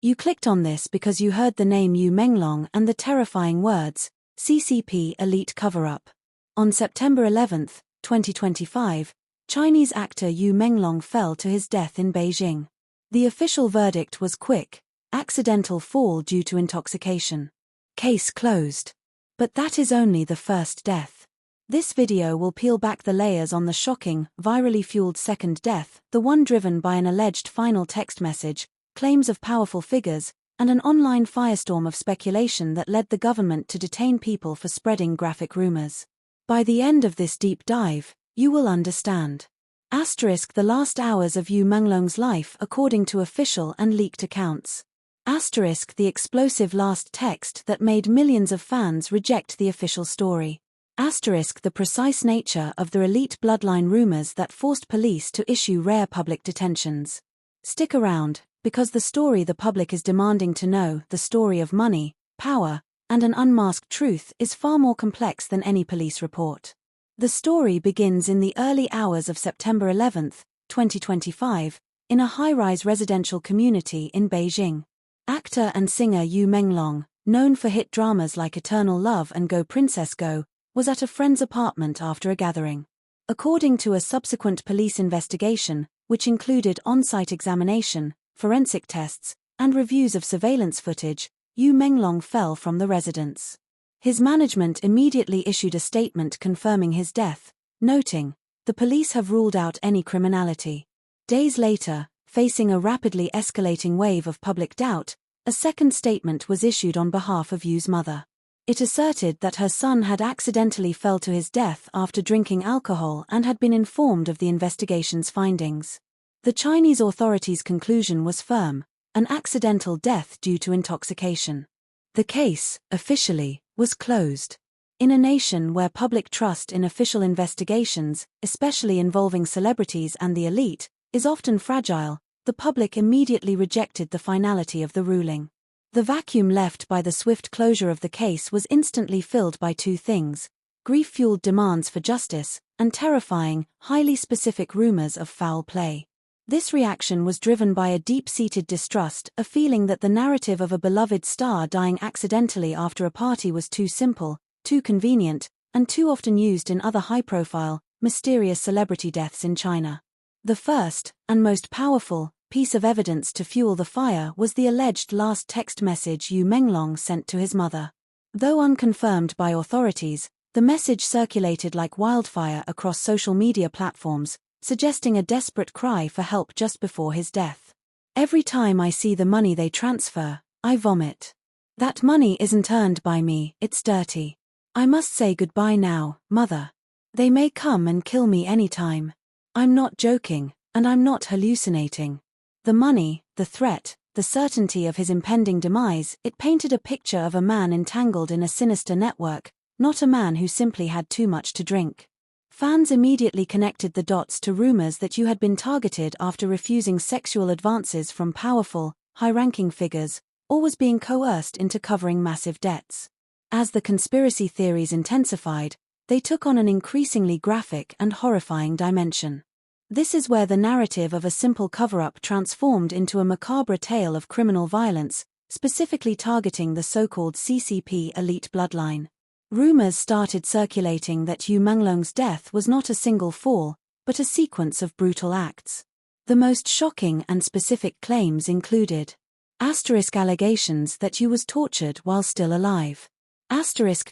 You clicked on this because you heard the name Yu Menglong and the terrifying words, CCP Elite Cover-Up. On September 11, 2025, Chinese actor Yu Menglong fell to his death in Beijing. The official verdict was quick: accidental fall due to intoxication. Case closed. But that is only the first death. This video will peel back the layers on the shocking, virally fueled second death, the one driven by an alleged final text message, claims of powerful figures, and an online firestorm of speculation that led the government to detain people for spreading graphic rumors. By the end of this deep dive, you will understand. The last hours of Yu Menglong's life according to official and leaked accounts. The explosive last text that made millions of fans reject the official story. The precise nature of the elite bloodline rumors that forced police to issue rare public detentions. Stick around, because the story the public is demanding to know, the story of money, power, and an unmasked truth, is far more complex than any police report. The story begins in the early hours of September 11, 2025, in a high-rise residential community in Beijing. Actor and singer Yu Menglong, known for hit dramas like Eternal Love and Go Princess Go, was at a friend's apartment after a gathering. According to a subsequent police investigation, which included on-site examination, forensic tests, and reviews of surveillance footage, Yu Menglong fell from the residence. His management immediately issued a statement confirming his death, noting, "The police have ruled out any criminality." Days later, facing a rapidly escalating wave of public doubt, a second statement was issued on behalf of Yu's mother. It asserted that her son had accidentally fell to his death after drinking alcohol and had been informed of the investigation's findings. The Chinese authorities' conclusion was firm: an accidental death due to intoxication. The case, officially, was closed. In a nation where public trust in official investigations, especially involving celebrities and the elite, is often fragile, the public immediately rejected the finality of the ruling. The vacuum left by the swift closure of the case was instantly filled by two things: grief-fueled demands for justice, and terrifying, highly specific rumors of foul play. This reaction was driven by a deep-seated distrust, a feeling that the narrative of a beloved star dying accidentally after a party was too simple, too convenient, and too often used in other high-profile, mysterious celebrity deaths in China. The first, and most powerful, piece of evidence to fuel the fire was the alleged last text message Yu Menglong sent to his mother. Though unconfirmed by authorities, the message circulated like wildfire across social media platforms, suggesting a desperate cry for help just before his death. "Every time I see the money they transfer, I vomit. That money isn't earned by me, it's dirty. I must say goodbye now, mother. They may come and kill me anytime. I'm not joking, and I'm not hallucinating." The money, the threat, the certainty of his impending demise, it painted a picture of a man entangled in a sinister network, not a man who simply had too much to drink. Fans immediately connected the dots to rumors that Yu had been targeted after refusing sexual advances from powerful, high-ranking figures, or was being coerced into covering massive debts. As the conspiracy theories intensified, they took on an increasingly graphic and horrifying dimension. This is where the narrative of a simple cover-up transformed into a macabre tale of criminal violence, specifically targeting the so-called CCP Elite Bloodline. Rumors started circulating that Yu Menglong's death was not a single fall, but a sequence of brutal acts. The most shocking and specific claims included allegations that Yu was tortured while still alive.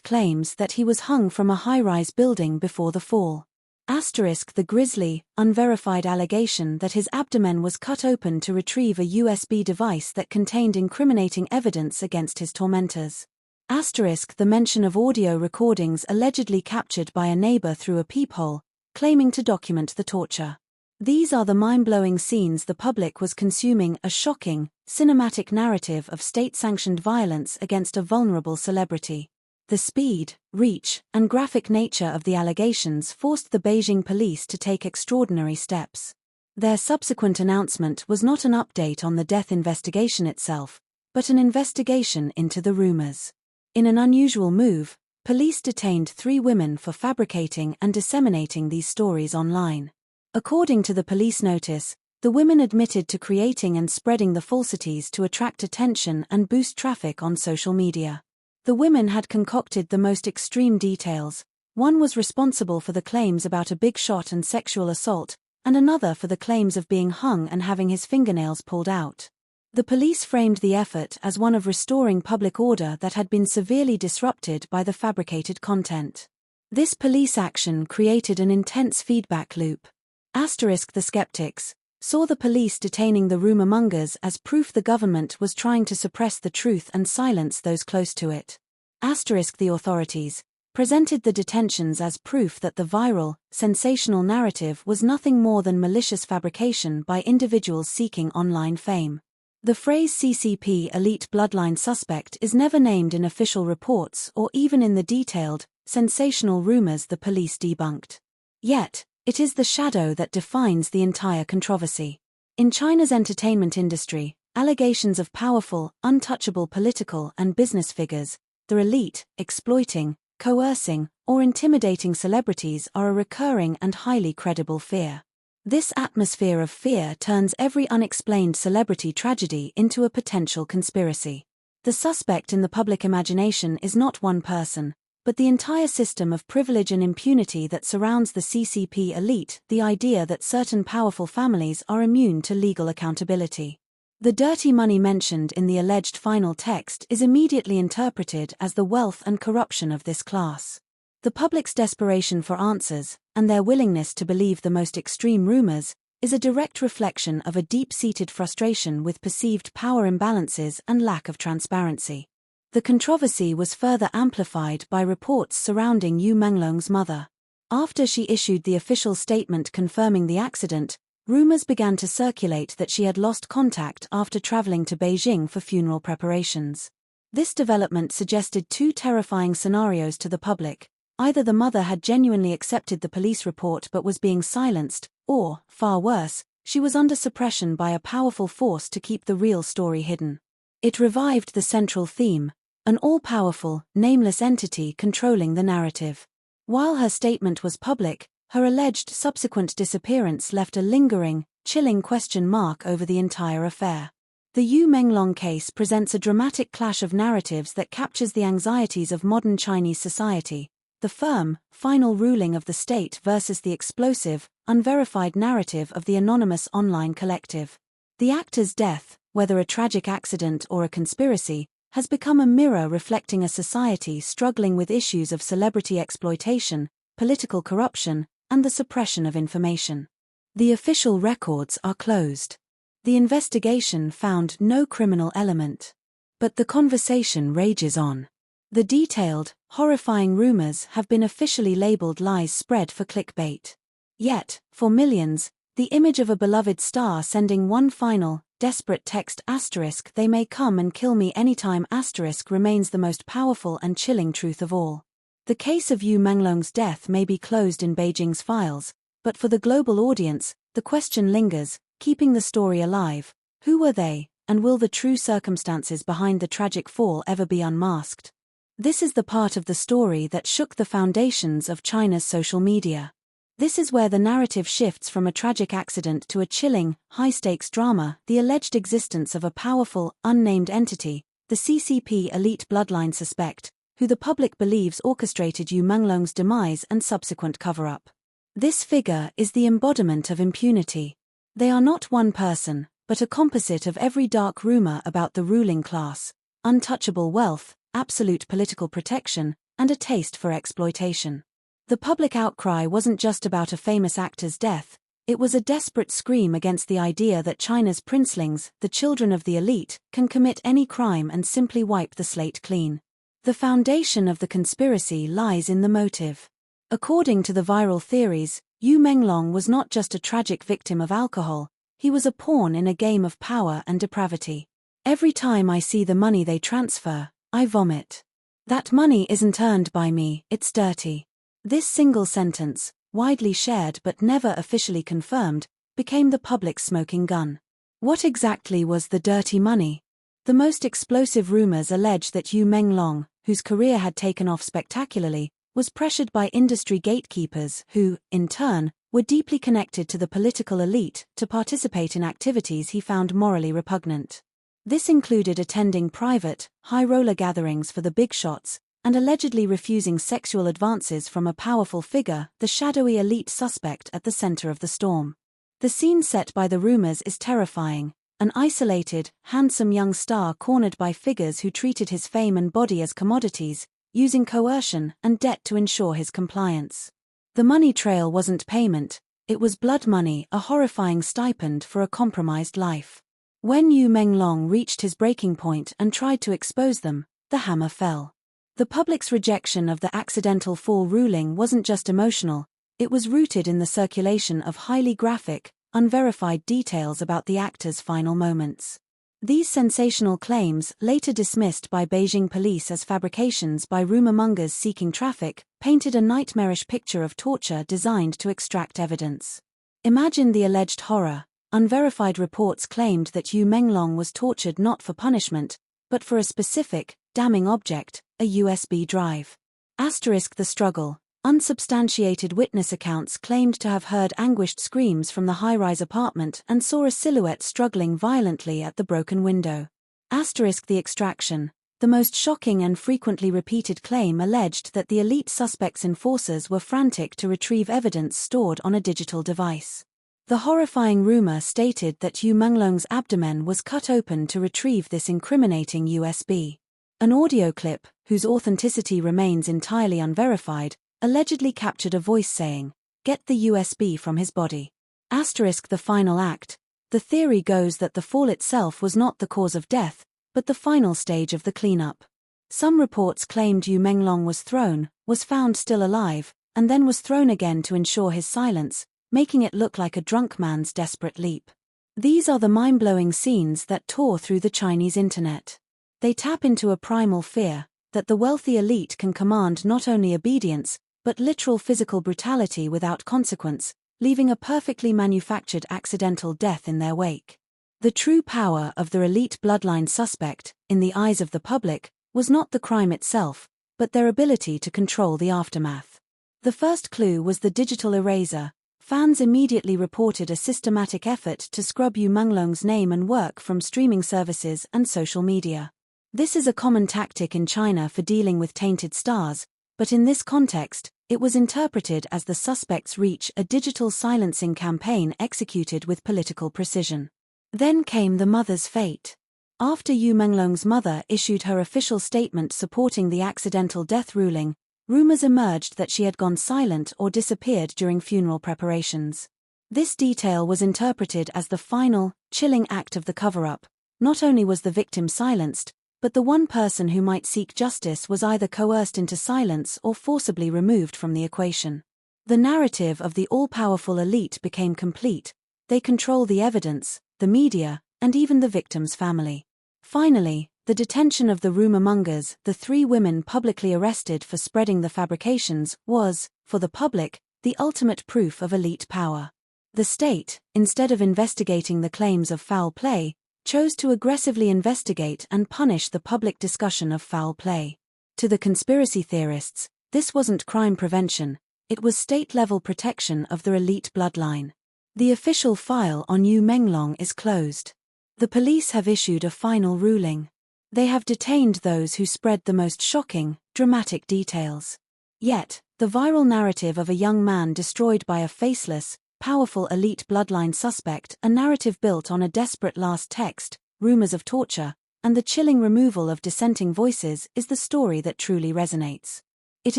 Claims that he was hung from a high-rise building before the fall. The grisly, unverified allegation that his abdomen was cut open to retrieve a USB device that contained incriminating evidence against his tormentors. The mention of audio recordings allegedly captured by a neighbor through a peephole, claiming to document the torture. These are the mind-blowing scenes the public was consuming: a shocking, cinematic narrative of state-sanctioned violence against a vulnerable celebrity. The speed, reach, and graphic nature of the allegations forced the Beijing police to take extraordinary steps. Their subsequent announcement was not an update on the death investigation itself, but an investigation into the rumors. In an unusual move, police detained 3 women for fabricating and disseminating these stories online. According to the police notice, The women admitted to creating and spreading the falsities to attract attention and boost traffic on social media. The women had concocted the most extreme details. One was responsible for the claims about a big shot and sexual assault, and another for the claims of being hung and having his fingernails pulled out. The police framed the effort as one of restoring public order that had been severely disrupted by the fabricated content. This police action created an intense feedback loop. The skeptics saw the police detaining the rumor-mongers as proof the government was trying to suppress the truth and silence those close to it. The authorities presented the detentions as proof that the viral, sensational narrative was nothing more than malicious fabrication by individuals seeking online fame. The phrase CCP Elite Bloodline Suspect is never named in official reports or even in the detailed, sensational rumors the police debunked. Yet, it is the shadow that defines the entire controversy. In China's entertainment industry, allegations of powerful, untouchable political and business figures, the elite, exploiting, coercing, or intimidating celebrities are a recurring and highly credible fear. This atmosphere of fear turns every unexplained celebrity tragedy into a potential conspiracy. The suspect in the public imagination is not one person, but the entire system of privilege and impunity that surrounds the CCP elite, the idea that certain powerful families are immune to legal accountability. The dirty money mentioned in the alleged final text is immediately interpreted as the wealth and corruption of this class. The public's desperation for answers, and their willingness to believe the most extreme rumors, is a direct reflection of a deep-seated frustration with perceived power imbalances and lack of transparency. The controversy was further amplified by reports surrounding Yu Menglong's mother. After she issued the official statement confirming the accident, rumors began to circulate that she had lost contact after traveling to Beijing for funeral preparations. This development suggested two terrifying scenarios to the public. Either the mother had genuinely accepted the police report but was being silenced, or, far worse, she was under suppression by a powerful force to keep the real story hidden. It revived the central theme, an all-powerful, nameless entity controlling the narrative. While her statement was public, her alleged subsequent disappearance left a lingering, chilling question mark over the entire affair. The Yu Menglong case presents a dramatic clash of narratives that captures the anxieties of modern Chinese society. The firm, final ruling of the state versus the explosive, unverified narrative of the anonymous online collective. The actor's death, whether a tragic accident or a conspiracy, has become a mirror reflecting a society struggling with issues of celebrity exploitation, political corruption, and the suppression of information. The official records are closed. The investigation found no criminal element. But the conversation rages on. The detailed, horrifying rumors have been officially labeled lies spread for clickbait. Yet, for millions, the image of a beloved star sending one final, desperate text * "They may come and kill me anytime * remains the most powerful and chilling truth of all. The case of Yu Menglong's death may be closed in Beijing's files, but for the global audience, the question lingers, keeping the story alive. Who were they, and will the true circumstances behind the tragic fall ever be unmasked? This is the part of the story that shook the foundations of China's social media. This is where the narrative shifts from a tragic accident to a chilling, high-stakes drama, the alleged existence of a powerful, unnamed entity, the CCP Elite Bloodline Suspect, who the public believes orchestrated Yu Menglong's demise and subsequent cover-up. This figure is the embodiment of impunity. They are not one person, but a composite of every dark rumor about the ruling class, untouchable wealth, absolute political protection, and a taste for exploitation. The public outcry wasn't just about a famous actor's death, it was a desperate scream against the idea that China's princelings, the children of the elite, can commit any crime and simply wipe the slate clean. The foundation of the conspiracy lies in the motive. According to the viral theories, Yu Menglong was not just a tragic victim of alcohol, he was a pawn in a game of power and depravity. Every time I see the money they transfer, I vomit. That money isn't earned by me, it's dirty. This single sentence, widely shared but never officially confirmed, became the public's smoking gun. What exactly was the dirty money? The most explosive rumors allege that Yu Menglong, whose career had taken off spectacularly, was pressured by industry gatekeepers who, in turn, were deeply connected to the political elite to participate in activities he found morally repugnant. This included attending private, high-roller gatherings for the big shots, and allegedly refusing sexual advances from a powerful figure, the shadowy elite suspect at the center of the storm. The scene set by the rumors is terrifying: an isolated, handsome young star cornered by figures who treated his fame and body as commodities, using coercion and debt to ensure his compliance. The money trail wasn't payment, it was blood money, a horrifying stipend for a compromised life. When Yu Menglong reached his breaking point and tried to expose them, the hammer fell. The public's rejection of the accidental fall ruling wasn't just emotional, it was rooted in the circulation of highly graphic, unverified details about the actor's final moments. These sensational claims, later dismissed by Beijing police as fabrications by rumor-mongers seeking traffic, painted a nightmarish picture of torture designed to extract evidence. Imagine the alleged horror. Unverified reports claimed that Yu Menglong was tortured not for punishment, but for a specific, damning object, a USB drive. The struggle. Unsubstantiated witness accounts claimed to have heard anguished screams from the high-rise apartment and saw a silhouette struggling violently at the broken window. The extraction. The most shocking and frequently repeated claim alleged that the elite suspect's enforcers were frantic to retrieve evidence stored on a digital device. The horrifying rumor stated that Yu Menglong's abdomen was cut open to retrieve this incriminating USB. An audio clip, whose authenticity remains entirely unverified, allegedly captured a voice saying, "Get the USB from his body." The final act. The theory goes that the fall itself was not the cause of death, but the final stage of the cleanup. Some reports claimed Yu Menglong was found still alive, and then was thrown again to ensure his silence, making it look like a drunk man's desperate leap. These are the mind-blowing scenes that tore through the Chinese internet. They tap into a primal fear, that the wealthy elite can command not only obedience, but literal physical brutality without consequence, leaving a perfectly manufactured accidental death in their wake. The true power of the elite bloodline suspect, in the eyes of the public, was not the crime itself, but their ability to control the aftermath. The first clue was the digital eraser. Fans immediately reported a systematic effort to scrub Yu Menglong's name and work from streaming services and social media. This is a common tactic in China for dealing with tainted stars, but in this context, it was interpreted as the suspect's reach, a digital silencing campaign executed with political precision. Then came the mother's fate. After Yu Menglong's mother issued her official statement supporting the accidental death ruling, rumors emerged that she had gone silent or disappeared during funeral preparations. This detail was interpreted as the final, chilling act of the cover-up. Not only was the victim silenced, but the one person who might seek justice was either coerced into silence or forcibly removed from the equation. The narrative of the all-powerful elite became complete. They control the evidence, the media, and even the victim's family. Finally, the detention of the rumor-mongers, the 3 women publicly arrested for spreading the fabrications, was, for the public, the ultimate proof of elite power. The state, instead of investigating the claims of foul play, chose to aggressively investigate and punish the public discussion of foul play. To the conspiracy theorists, this wasn't crime prevention, it was state-level protection of the elite bloodline. The official file on Yu Menglong is closed. The police have issued a final ruling. They have detained those who spread the most shocking, dramatic details. Yet, the viral narrative of a young man destroyed by a faceless, powerful elite bloodline suspect, a narrative built on a desperate last text, rumors of torture, and the chilling removal of dissenting voices, is the story that truly resonates. It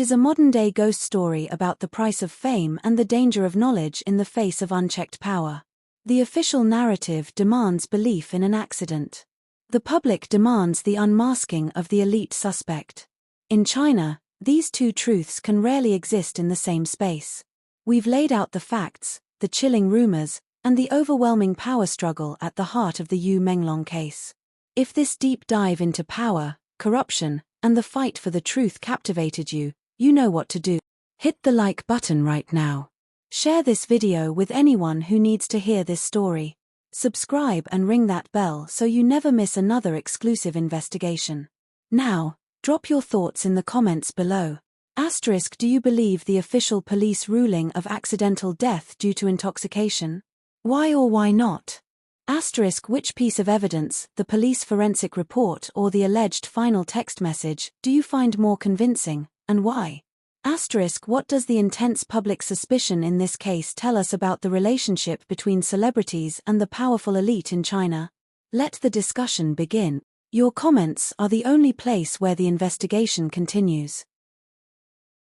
is a modern-day ghost story about the price of fame and the danger of knowledge in the face of unchecked power. The official narrative demands belief in an accident. The public demands the unmasking of the elite suspect. In China, these two truths can rarely exist in the same space. We've laid out the facts, the chilling rumors, and the overwhelming power struggle at the heart of the Yu Menglong case. If this deep dive into power, corruption, and the fight for the truth captivated you, you know what to do. Hit the like button right now. Share this video with anyone who needs to hear this story. Subscribe and ring that bell so you never miss another exclusive investigation. Now, drop your thoughts in the comments below. Asterisk, do you believe the official police ruling of accidental death due to intoxication? Why or why not? Asterisk, which piece of evidence, the police forensic report or the alleged final text message, do you find more convincing, and why? Asterisk, what does the intense public suspicion in this case tell us about the relationship between celebrities and the powerful elite in China? Let the discussion begin. Your comments are the only place where the investigation continues.